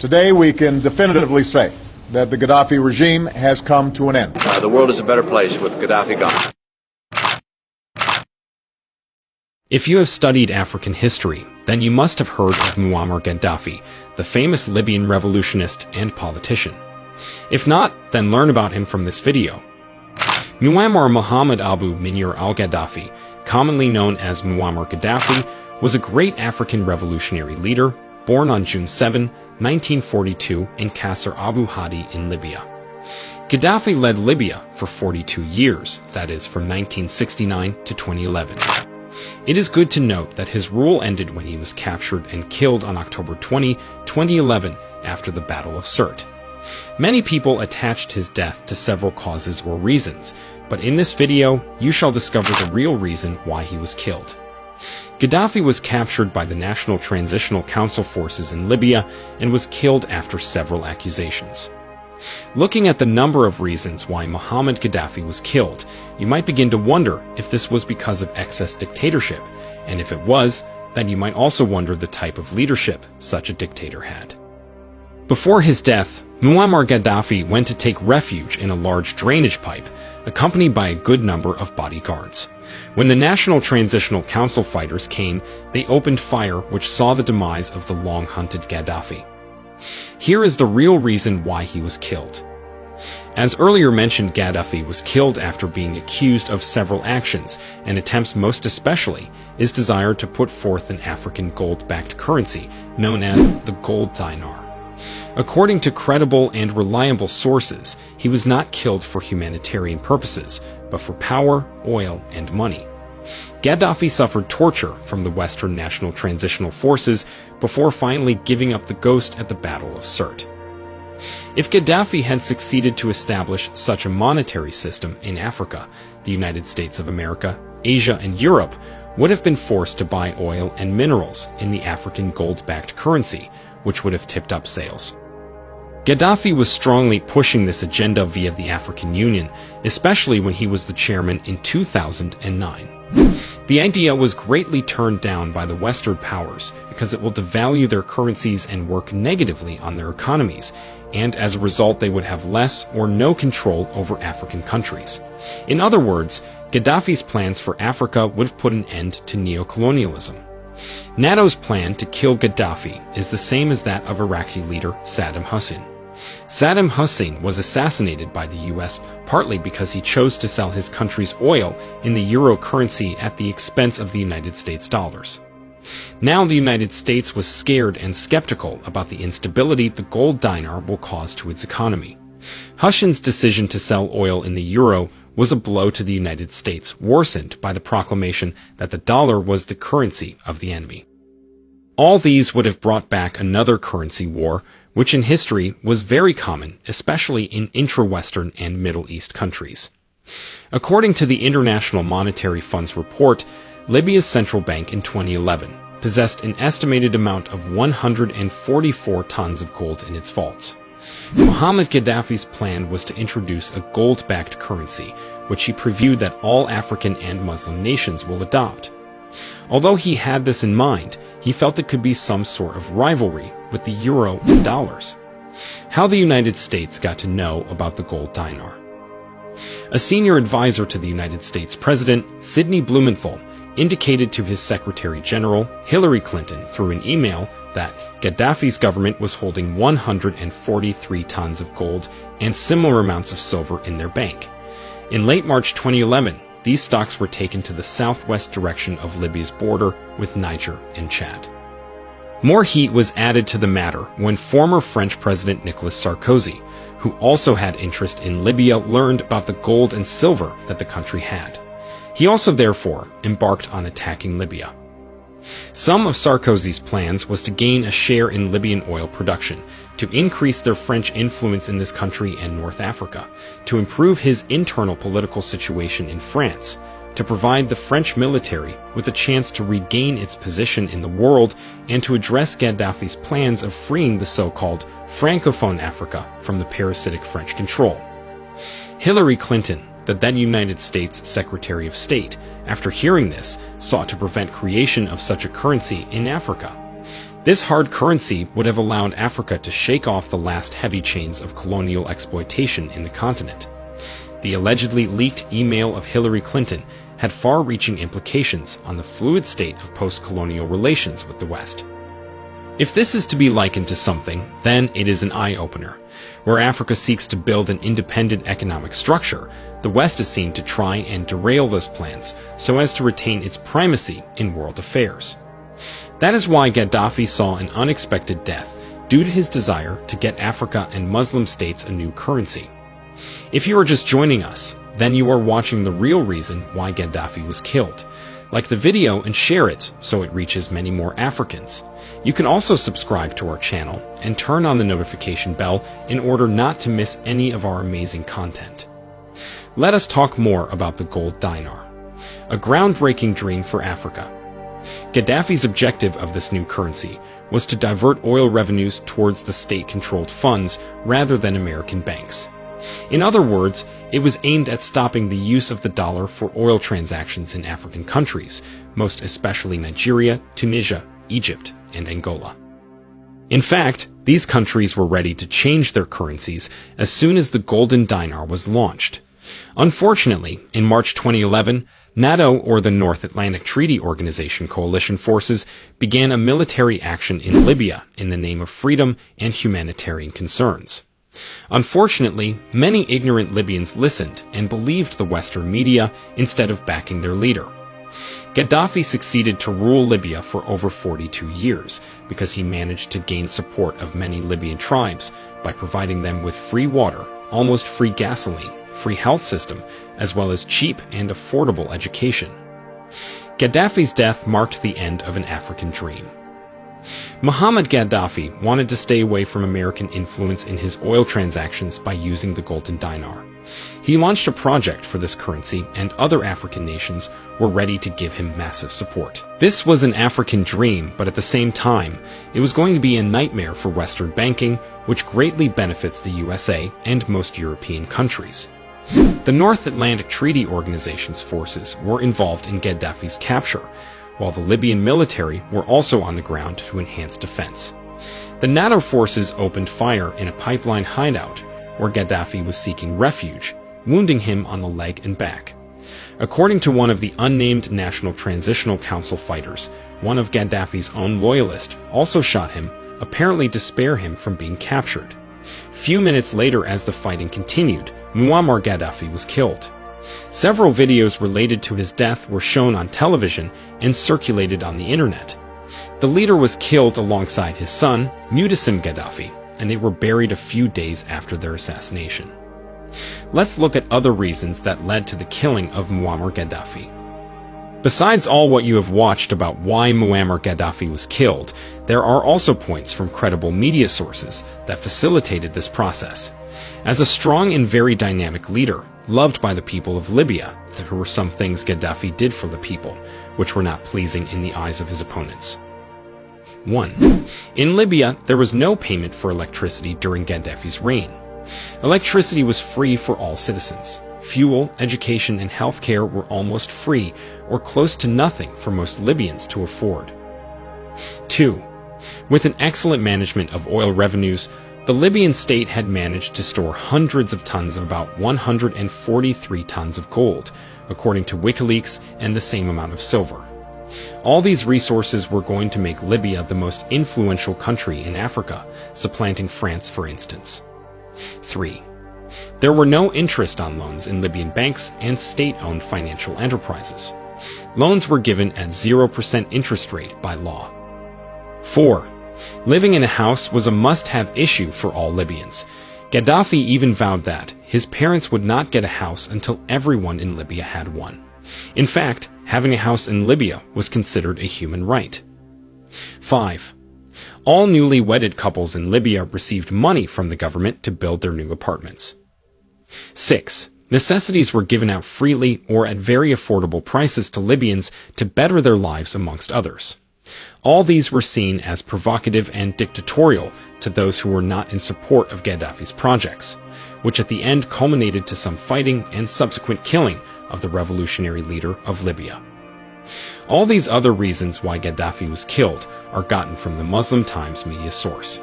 Today we can definitively say that the Gaddafi regime has come to an end. The world is a better place with Gaddafi gone. If you have studied African history, then you must have heard of Muammar Gaddafi, the famous Libyan revolutionist and politician. If not, then learn about him from this video. Muammar Mohammed Abu Nimer al-Gaddafi, commonly known as Muammar Gaddafi, was a great African revolutionary leader, born on June 7, 1942 in Qasr Abu Hadi in Libya. Gaddafi led Libya for 42 years, that is, from 1969 to 2011. It is good to note that his rule ended when he was captured and killed on October 20, 2011, after the Battle of Sirte. Many people attached his death to several causes or reasons, but in this video, you shall discover the real reason why he was killed. Gaddafi was captured by the National Transitional Council forces in Libya and was killed after several accusations. Looking at the number of reasons why Mohammed Gaddafi was killed, you might begin to wonder if this was because of excess dictatorship, and if it was, then you might also wonder the type of leadership such a dictator had. Before his death, Muammar Gaddafi went to take refuge in a large drainage pipe, accompanied by a good number of bodyguards. When the National Transitional Council fighters came, they opened fire which saw the demise of the long-hunted Gaddafi. Here is the real reason why he was killed. As earlier mentioned, Gaddafi was killed after being accused of several actions, and attempts most especially his desire to put forth an African gold-backed currency known as the gold dinar. According to credible and reliable sources, he was not killed for humanitarian purposes, but for power, oil, and money. Gaddafi suffered torture from the Western National Transitional Forces before finally giving up the ghost at the Battle of Sirte. If Gaddafi had succeeded to establish such a monetary system in Africa, the United States of America, Asia, and Europe would have been forced to buy oil and minerals in the African gold-backed currency, which would have tipped up sales. Gaddafi was strongly pushing this agenda via the African Union, especially when he was the chairman in 2009. The idea was greatly turned down by the Western powers because it will devalue their currencies and work negatively on their economies, and as a result they would have less or no control over African countries. In other words, Gaddafi's plans for Africa would have put an end to neocolonialism. NATO's plan to kill Gaddafi is the same as that of Iraqi leader Saddam Hussein. Saddam Hussein was assassinated by the US partly because he chose to sell his country's oil in the euro currency at the expense of the United States dollars. Now the United States was scared and skeptical about the instability the gold dinar will cause to its economy. Hussein's decision to sell oil in the euro was a blow to the United States, worsened by the proclamation that the dollar was the currency of the enemy. All these would have brought back another currency war, which in history was very common, especially in intra-Western and Middle East countries. According to the International Monetary Fund's report, Libya's central bank in 2011 possessed an estimated amount of 144 tons of gold in its vaults. Mohammed Gaddafi's plan was to introduce a gold-backed currency, which he previewed that all African and Muslim nations will adopt. Although he had this in mind, he felt it could be some sort of rivalry with the euro and dollars. How the United States got to know about the gold dinar. A senior advisor to the United States President, Sidney Blumenthal, indicated to his Secretary General, Hillary Clinton, through an email that Gaddafi's government was holding 143 tons of gold and similar amounts of silver in their bank. In late March 2011, these stocks were taken to the southwest direction of Libya's border with Niger and Chad. More heat was added to the matter when former French President Nicolas Sarkozy, who also had interest in Libya, learned about the gold and silver that the country had. He also therefore embarked on attacking Libya. Some of Sarkozy's plans was to gain a share in Libyan oil production, to increase their French influence in this country and North Africa, to improve his internal political situation in France, to provide the French military with a chance to regain its position in the world, and to address Gaddafi's plans of freeing the so-called Francophone Africa from the parasitic French control. Hillary Clinton, the then United States Secretary of State, after hearing this, sought to prevent creation of such a currency in Africa. This hard currency would have allowed Africa to shake off the last heavy chains of colonial exploitation in the continent. The allegedly leaked email of Hillary Clinton had far-reaching implications on the fluid state of post-colonial relations with the West. If this is to be likened to something, then it is an eye-opener. Where Africa seeks to build an independent economic structure, the West is seen to try and derail those plans so as to retain its primacy in world affairs. That is why Gaddafi saw an unexpected death due to his desire to get Africa and Muslim states a new currency. If you are just joining us, then you are watching the real reason why Gaddafi was killed. Like the video and share it so it reaches many more Africans. You can also subscribe to our channel and turn on the notification bell in order not to miss any of our amazing content. Let us talk more about the gold dinar, a groundbreaking dream for Africa. Gaddafi's objective of this new currency was to divert oil revenues towards the state-controlled funds rather than American banks. In other words, it was aimed at stopping the use of the dollar for oil transactions in African countries, most especially Nigeria, Tunisia, Egypt, and Angola. In fact, these countries were ready to change their currencies as soon as the golden dinar was launched. Unfortunately, in March 2011, NATO, or the North Atlantic Treaty Organization coalition forces, began a military action in Libya in the name of freedom and humanitarian concerns. Unfortunately, many ignorant Libyans listened and believed the Western media instead of backing their leader. Gaddafi succeeded to rule Libya for over 42 years because he managed to gain support of many Libyan tribes by providing them with free water, almost free gasoline, free health system, as well as cheap and affordable education. Gaddafi's death marked the end of an African dream. Muhammad Gaddafi wanted to stay away from American influence in his oil transactions by using the golden dinar. He launched a project for this currency, and other African nations were ready to give him massive support. This was an African dream, but at the same time, it was going to be a nightmare for Western banking, which greatly benefits the USA and most European countries. The North Atlantic Treaty Organization's forces were involved in Gaddafi's capture, while the Libyan military were also on the ground to enhance defense. The NATO forces opened fire in a pipeline hideout where Gaddafi was seeking refuge, wounding him on the leg and back. According to one of the unnamed National Transitional Council fighters, one of Gaddafi's own loyalists also shot him, apparently to spare him from being captured. Few minutes later, as the fighting continued, Muammar Gaddafi was killed. Several videos related to his death were shown on television and circulated on the internet. The leader was killed alongside his son, Mu'tasim Gaddafi, and they were buried a few days after their assassination. Let's look at other reasons that led to the killing of Muammar Gaddafi. Besides all what you have watched about why Muammar Gaddafi was killed, there are also points from credible media sources that facilitated this process. As a strong and very dynamic leader, loved by the people of Libya, there were some things Gaddafi did for the people, which were not pleasing in the eyes of his opponents. 1. In Libya, there was no payment for electricity during Gaddafi's reign. Electricity was free for all citizens. Fuel, education, and healthcare were almost free or close to nothing for most Libyans to afford. 2. With an excellent management of oil revenues, the Libyan state had managed to store hundreds of tons of about 143 tons of gold, according to WikiLeaks, and the same amount of silver. All these resources were going to make Libya the most influential country in Africa, supplanting France, for instance. 3. There were no interest on loans in Libyan banks and state-owned financial enterprises. Loans were given at 0% interest rate by law. 4. Living in a house was a must-have issue for all Libyans. Gaddafi even vowed that his parents would not get a house until everyone in Libya had one. In fact, having a house in Libya was considered a human right. 5. All newly wedded couples in Libya received money from the government to build their new apartments. 6. Necessities were given out freely or at very affordable prices to Libyans to better their lives, amongst others. All these were seen as provocative and dictatorial to those who were not in support of Gaddafi's projects, which at the end culminated to some fighting and subsequent killing of the revolutionary leader of Libya. All these other reasons why Gaddafi was killed are gotten from the Muslim Times media source.